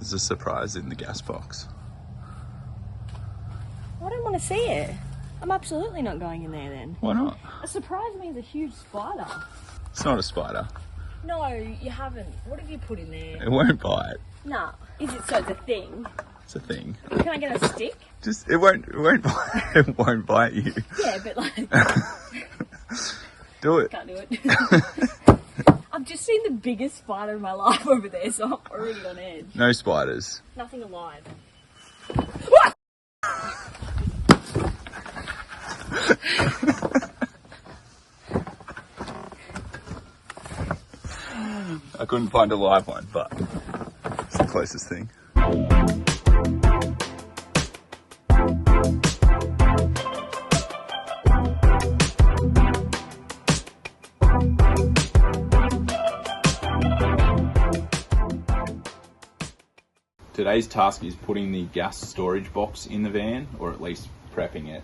There's a surprise in the gas box. I don't want to see it. I'm absolutely not going in there then. Why not? A surprise means a huge spider. It's not a spider. No, you haven't. What have you put in there? It won't bite. Nah. Is it so it's a thing? It's a thing. Can I get a stick? It won't bite. It won't bite you. Yeah, but like... Do it. Can't do it. I've just seen the biggest spider in my life over there, so I'm already on edge. No spiders. Nothing alive. I couldn't find a live one, but it's the closest thing. Today's task is putting the gas storage box in the van, or at least prepping it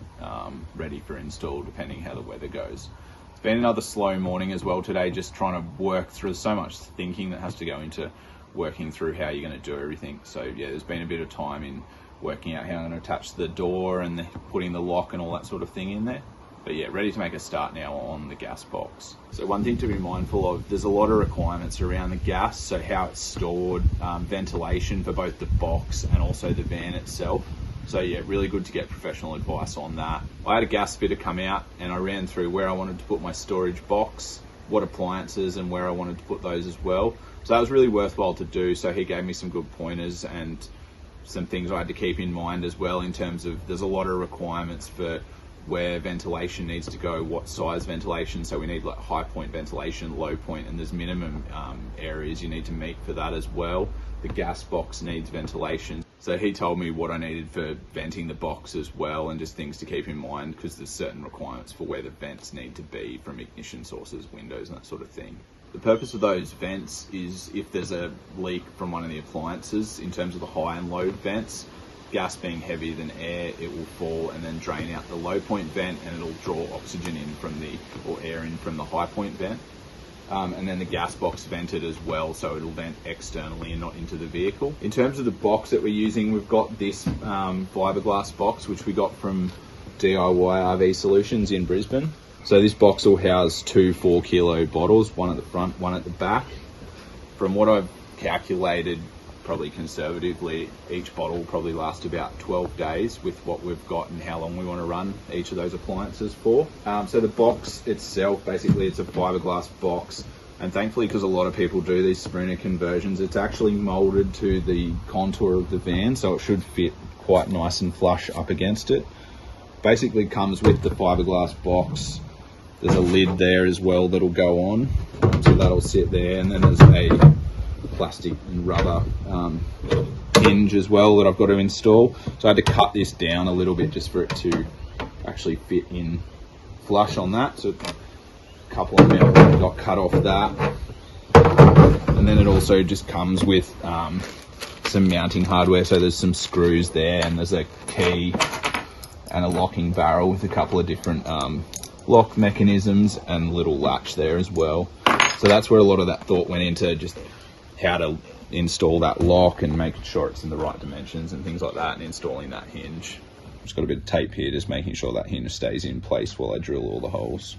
ready for install, depending how the weather goes. It's been another slow morning as well today, just trying to work through so much thinking that has to go into working through how you're going to do everything. So yeah, there's been a bit of time in working out how I'm going to attach the door and putting the lock and all that sort of thing in there. But yeah, ready to make a start now on the gas box. So one thing to be mindful of, there's a lot of requirements around the gas, so how it's stored, ventilation for both the box and also the van itself. So yeah, really good to get professional advice on that. I had a gas fitter come out and I ran through where I wanted to put my storage box, what appliances and where I wanted to put those as well. So that was really worthwhile to do. So he gave me some good pointers and some things I had to keep in mind as well, in terms of there's a lot of requirements for where ventilation needs to go, what size ventilation. So we need like high point ventilation, low point, and there's minimum areas you need to meet for that as well. The gas box needs ventilation. So he told me what I needed for venting the box as well, and just things to keep in mind, because there's certain requirements for where the vents need to be from ignition sources, windows and that sort of thing. The purpose of those vents is if there's a leak from one of the appliances, in terms of the high and low vents, gas being heavier than air, it will fall and then drain out the low point vent, and it'll draw oxygen in from or air in from the high point vent. And then the gas box vented as well, so it'll vent externally and not into the vehicle. In terms of the box that we're using, we've got this fiberglass box, which we got from DIY RV Solutions in Brisbane. So this box will house 2 4-kilo bottles, one at the front, one at the back. From what I've calculated, probably conservatively, each bottle will probably last about 12 days with what we've got and how long we want to run each of those appliances for. So the box itself, basically it's a fiberglass box, and thankfully, because a lot of people do these sprinter conversions, it's actually molded to the contour of the van, so it should fit quite nice and flush up against it. Basically comes with the fiberglass box. There's a lid there as well that'll go on, so that'll sit there, and then there's a plastic and rubber hinge as well that I've got to install. So I had to cut this down a little bit just for it to actually fit in flush on that. So a couple of metal got cut off that. And then it also just comes with some mounting hardware. So there's some screws there, and there's a key and a locking barrel with a couple of different lock mechanisms and a little latch there as well. So that's where a lot of that thought went into, just how to install that lock and making sure it's in the right dimensions and things like that, and installing that hinge. Just got a bit of tape here, just making sure that hinge stays in place while I drill all the holes.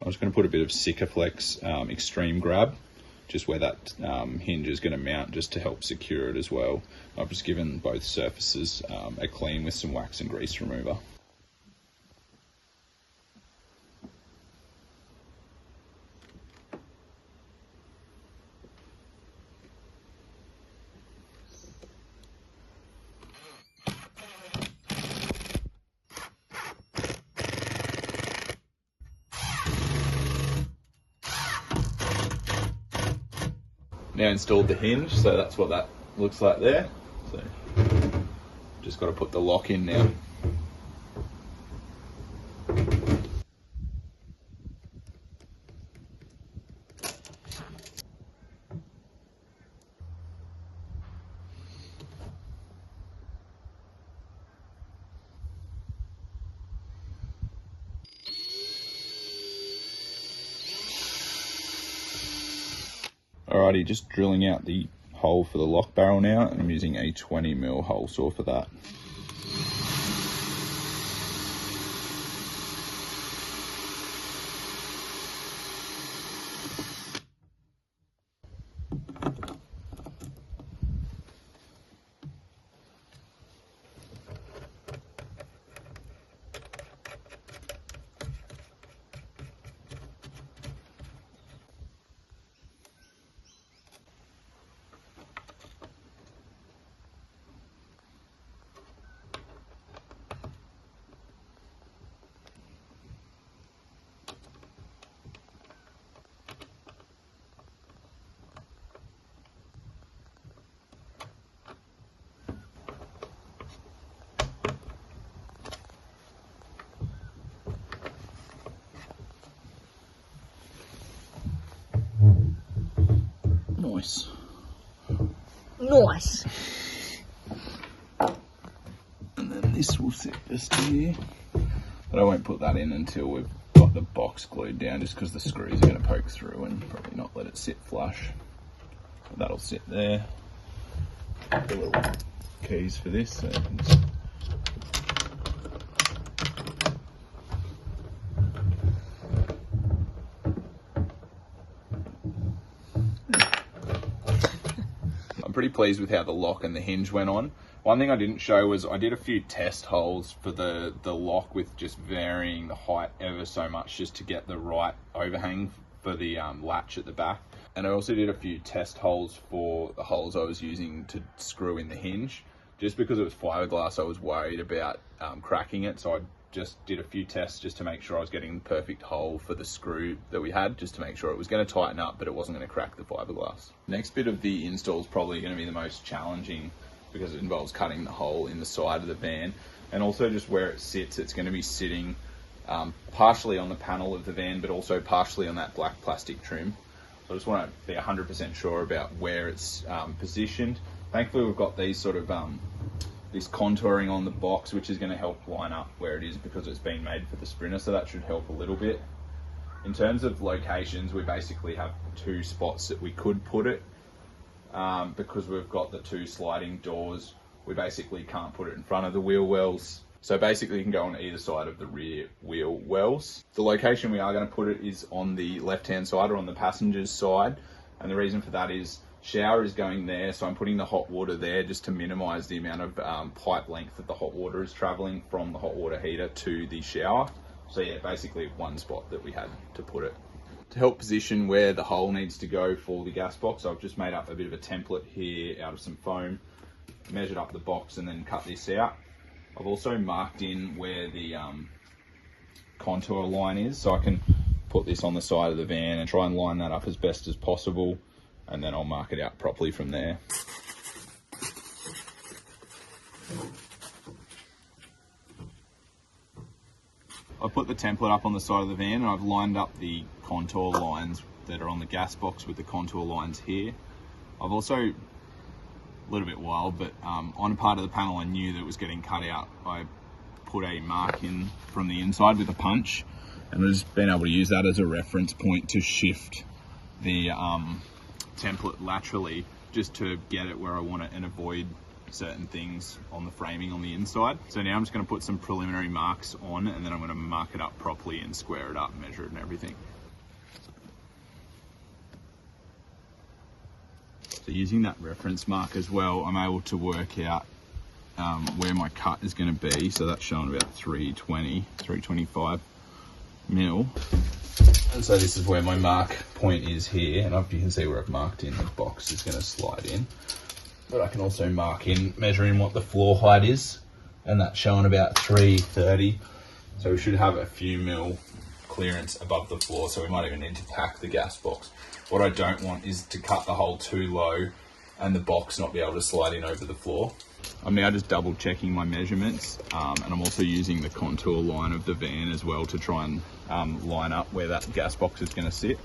I'm just going to put a bit of Sikaflex Extreme Grab, just where that hinge is going to mount, just to help secure it as well. I've just given both surfaces a clean with some wax and grease remover. Now installed the hinge, so that's what that looks like there. So just got to put the lock in now. Alrighty, just drilling out the hole for the lock barrel now, and I'm using a 20mm hole saw for that. Nice. Nice. And then this will sit just here. But I won't put that in until we've got the box glued down, just because the screws are going to poke through and probably not let it sit flush. But that'll sit there. The little keys for this. So you can just I'm pretty pleased with how the lock and the hinge went on. One thing I didn't show was I did a few test holes for the lock with just varying the height ever so much just to get the right overhang for the latch at the back. And I also did a few test holes for the holes I was using to screw in the hinge. Just because it was fiberglass, I was worried about cracking it, so I just did a few tests just to make sure I was getting the perfect hole for the screw that we had, just to make sure it was going to tighten up but it wasn't going to crack the fiberglass. Next bit of the install is probably going to be the most challenging because it involves cutting the hole in the side of the van, and also just where it sits. It's going to be sitting partially on the panel of the van but also partially on that black plastic trim. So I just want to be 100% sure about where it's positioned. Thankfully we've got these sort of this contouring on the box, which is going to help line up where it is because it's been made for the Sprinter, so that should help a little bit. In terms of locations, we basically have two spots that we could put it. Because we've got the two sliding doors, we basically can't put it in front of the wheel wells. So basically you can go on either side of the rear wheel wells. The location we are going to put it is on the left-hand side or on the passenger's side. And the reason for that is shower is going there, so I'm putting the hot water there just to minimize the amount of pipe length that the hot water is traveling from the hot water heater to the shower. So yeah, basically one spot that we had to put it. To help position where the hole needs to go for the gas box, I've just made up a bit of a template here out of some foam, measured up the box and then cut this out. I've also marked in where the contour line is, so I can put this on the side of the van and try and line that up as best as possible, and then I'll mark it out properly from there. I've put the template up on the side of the van and I've lined up the contour lines that are on the gas box with the contour lines here. I've also, a little bit wild, but on a part of the panel I knew that it was getting cut out, I put a mark in from the inside with a punch, and I've just been able to use that as a reference point to shift the template laterally just to get it where I want it and avoid certain things on the framing on the inside. So now I'm just going to put some preliminary marks on, and then I'm going to mark it up properly and square it up, measure it and everything. So using that reference mark as well, I'm able to work out where my cut is going to be. So that's showing about 325 mil. And so this is where my mark point is here, and you can see where I've marked in the box is going to slide in. But I can also mark in measuring what the floor height is, and that's showing about 330. So we should have a few mil clearance above the floor, so we might even need to tack the gas box. What I don't want is to cut the hole too low and the box not be able to slide in over the floor. I'm now just double checking my measurements, and I'm also using the contour line of the van as well to try and line up where that gas box is going to sit.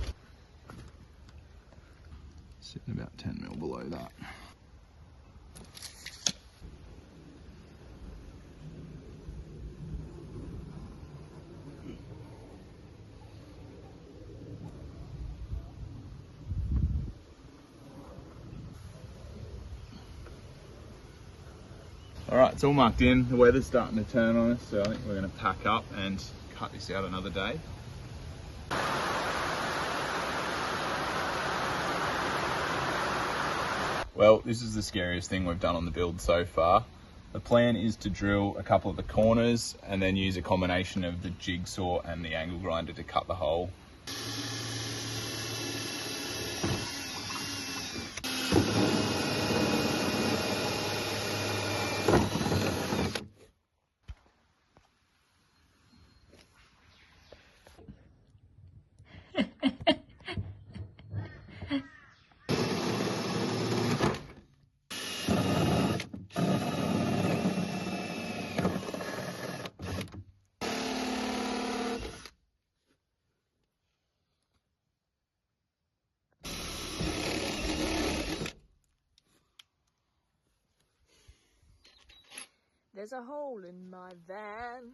Sitting about 10 mil below that. All right, it's all marked in. The weather's starting to turn on us, so I think we're going to pack up and cut this out another day. Well, this is the scariest thing we've done on the build so far. The plan is to drill a couple of the corners and then use a combination of the jigsaw and the angle grinder to cut the hole. There's a hole in my van.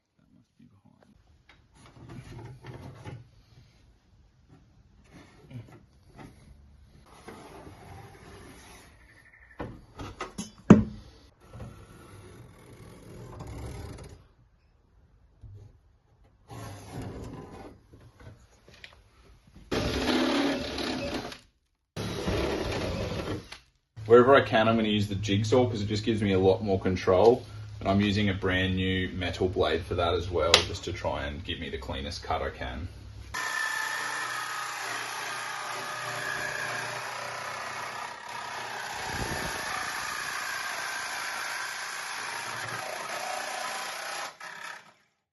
That must be behind. Wherever I can, I'm going to use the jigsaw because it just gives me a lot more control. And I'm using a brand new metal blade for that as well, just to try and give me the cleanest cut I can.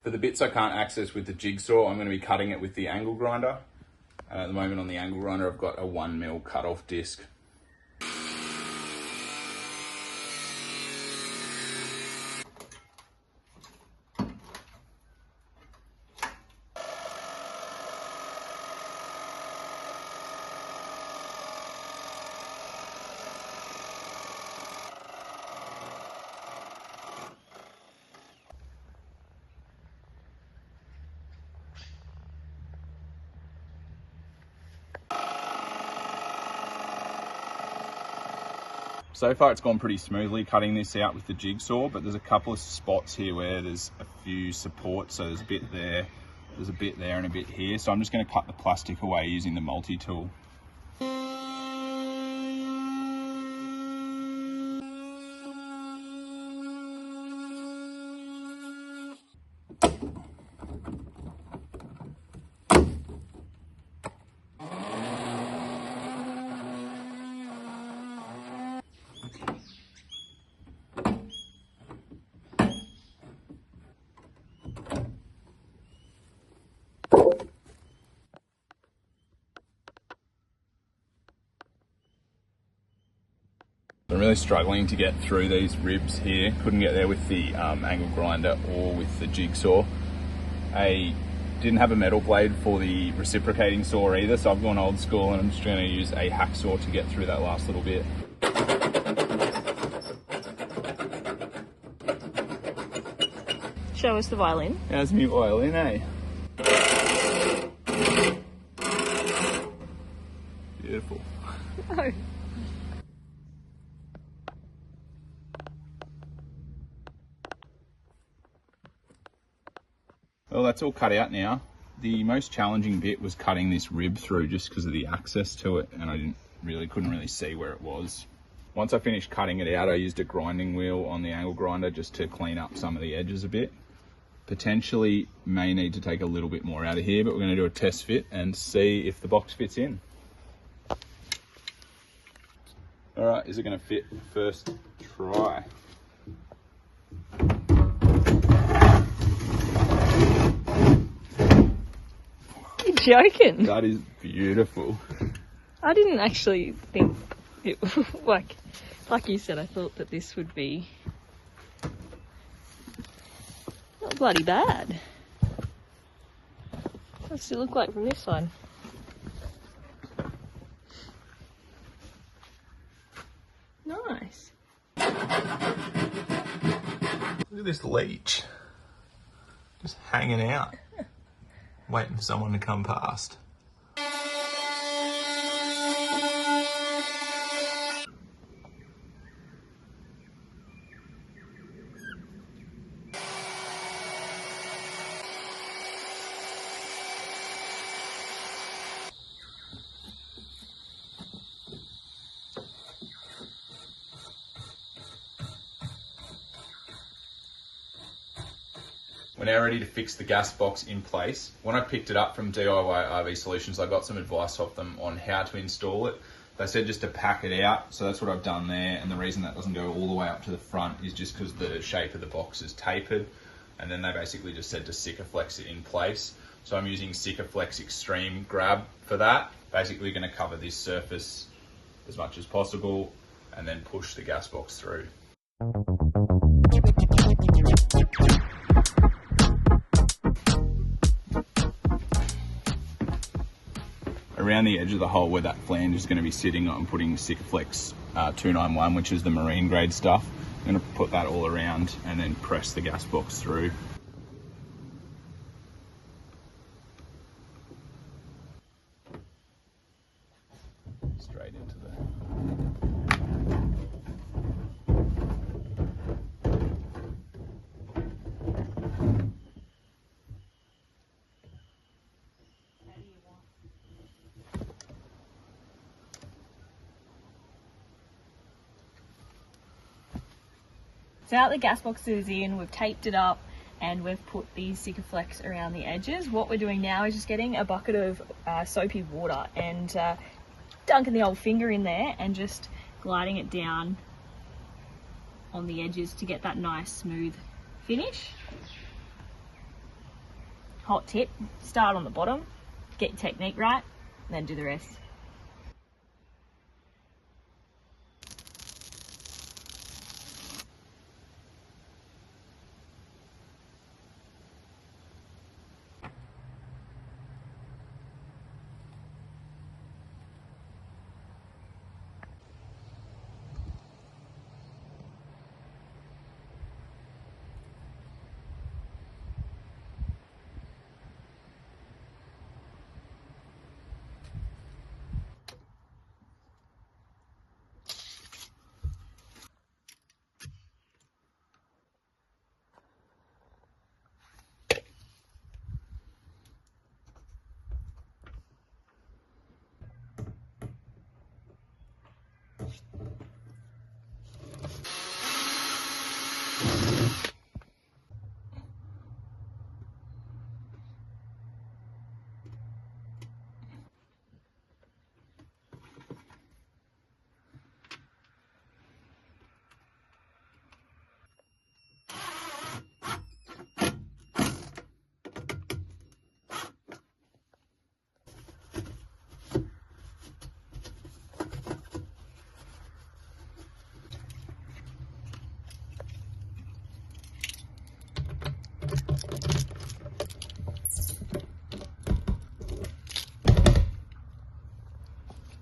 For the bits I can't access with the jigsaw, I'm going to be cutting it with the angle grinder. And at the moment on the angle grinder, I've got a 1mm cut-off disc. So far it's gone pretty smoothly cutting this out with the jigsaw, but there's a couple of spots here where there's a few supports. So there's a bit there, there's a bit there and a bit here. So I'm just going to cut the plastic away using the multi-tool. I'm really struggling to get through these ribs here. Couldn't get there with the angle grinder or with the jigsaw. I didn't have a metal blade for the reciprocating saw either, so I've gone old school and I'm just going to use a hacksaw to get through that last little bit. Show us the violin. How's my violin, eh? Beautiful. No. Well, that's all cut out now. The most challenging bit was cutting this rib through just because of the access to it, and I couldn't really see where it was. Once I finished cutting it out, I used a grinding wheel on the angle grinder just to clean up some of the edges a bit. Potentially may need to take a little bit more out of here, but we're going to do a test fit and see if the box fits in. All right, is it going to fit first try? You're joking. That is beautiful. I didn't actually think it like you said, I thought that this would be not bloody bad. What's it look like from this side? Nice. Look at this leech. Just hanging out. Waiting for someone to come past. We're now ready to fix the gas box in place. When I picked it up from DIY RV Solutions, I got some advice off them on how to install it. They said just to pack it out, so that's what I've done there, and the reason that doesn't go all the way up to the front is just because the shape of the box is tapered, and then they basically just said to Sikaflex it in place. So I'm using Sikaflex Extreme Grab for that. Basically going to cover this surface as much as possible and then push the gas box through. Around the edge of the hole where that flange is going to be sitting, I'm putting Sikaflex 291, which is the marine grade stuff. I'm going to put that all around and then press the gas box through. Straight into the... So now the gas box is in, we've taped it up and we've put these Sikaflex around the edges. What we're doing now is just getting a bucket of soapy water and dunking the old finger in there and just gliding it down on the edges to get that nice smooth finish. Hot tip, start on the bottom, get your technique right, and then do the rest.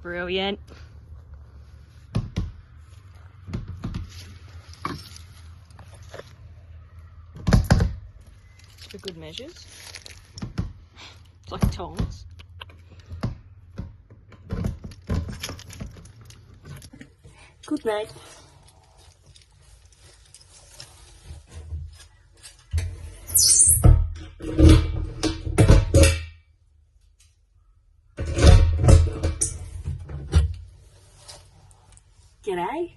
Brilliant. For good measures. It's like tongs. Good mate. G'day.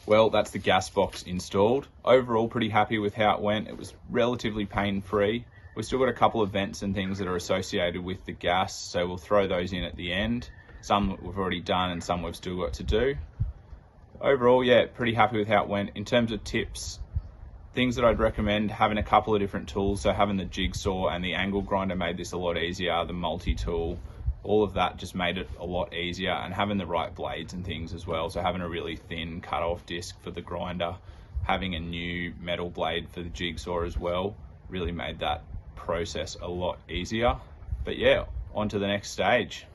Well, that's the gas box installed. Overall, pretty happy with how it went. It was relatively pain-free. We've still got a couple of vents and things that are associated with the gas, so we'll throw those in at the end. Some that we've already done and some we've still got to do. Overall, yeah, pretty happy with how it went. In terms of tips, things that I'd recommend, having a couple of different tools, so having the jigsaw and the angle grinder made this a lot easier, the multi-tool, all of that just made it a lot easier, and having the right blades and things as well, so having a really thin cut-off disc for the grinder, having a new metal blade for the jigsaw as well, really made that process a lot easier. But yeah, on to the next stage.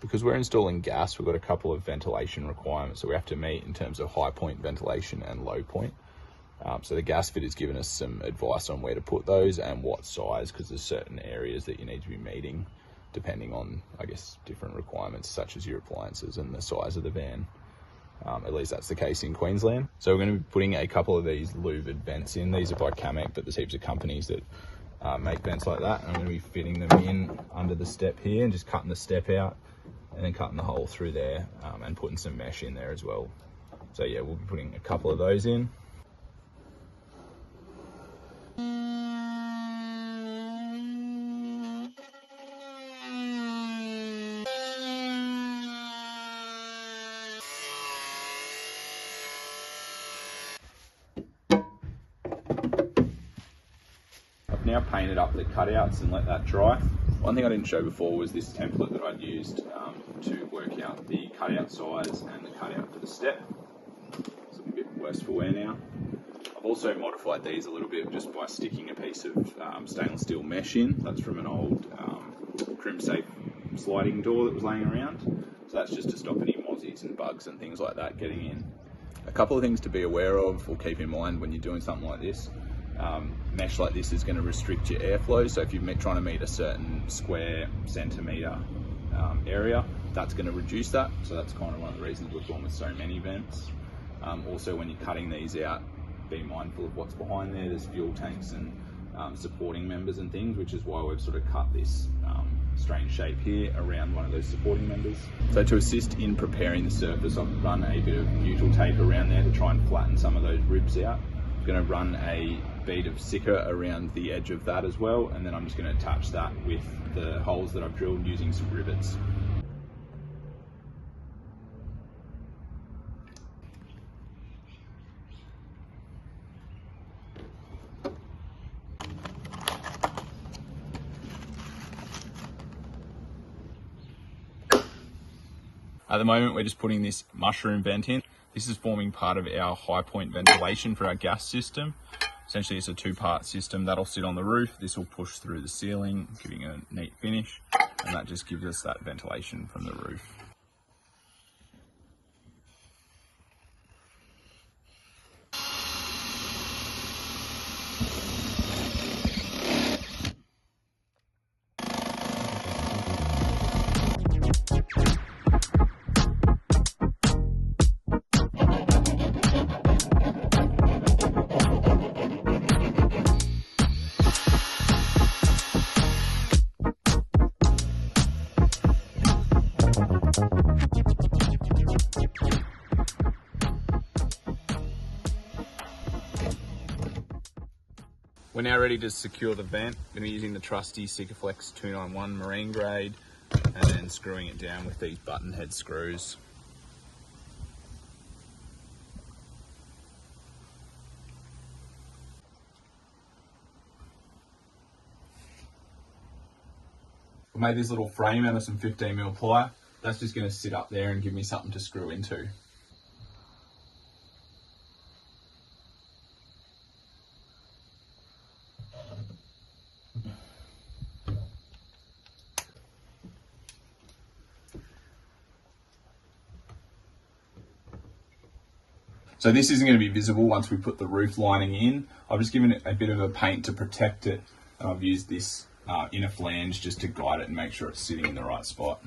Because we're installing gas, we've got a couple of ventilation requirements that we have to meet in terms of high point ventilation and low point. So the gas fit has given us some advice on where to put those and what size, because there's certain areas that you need to be meeting depending on, I guess, different requirements such as your appliances and the size of the van. At least that's the case in Queensland. So we're going to be putting a couple of these louvered vents in. These are by Camec, but there's heaps of companies that make vents like that. And I'm going to be fitting them in under the step here and just cutting the step out and then cutting the hole through there and putting some mesh in there as well. So yeah, we'll be putting a couple of those in. I've now painted up the cutouts and let that dry. One thing I didn't show before was this template that I'd used to work out the cutout size and the cutout for the step. It's a bit worse for wear now. I've also modified these a little bit just by sticking a piece of stainless steel mesh in. That's from an old crimp safe sliding door that was laying around. So that's just to stop any mozzies and bugs and things like that getting in. A couple of things to be aware of or keep in mind when you're doing something like this. Mesh like this is going to restrict your airflow, so if you're trying to meet a certain square centimetre area, that's going to reduce that. So that's kind of one of the reasons we've gone with so many vents. Also, when you're cutting these out, be mindful of what's behind there. There's fuel tanks and supporting members and things, which is why we've sort of cut this strange shape here around one of those supporting members. So to assist in preparing the surface, I've run a bit of butyl tape around there to try and flatten some of those ribs out. I'm going to run a bead of Sika around the edge of that as well, and then I'm just going to attach that with the holes that I've drilled using some rivets. At the moment, we're just putting this mushroom vent in. This is forming part of our high point ventilation for our gas system. Essentially, it's a two-part system that'll sit on the roof. This will push through the ceiling, giving a neat finish, and that just gives us that ventilation from the roof. We're now ready to secure the vent. We're going to be using the trusty Sikaflex 291 marine grade and then screwing it down with these button head screws. I made this little frame out of some 15mm ply. That's just going to sit up there and give me something to screw into. So this isn't going to be visible once we put the roof lining in. I've just given it a bit of a paint to protect it, and I've used this inner flange just to guide it and make sure it's sitting in the right spot.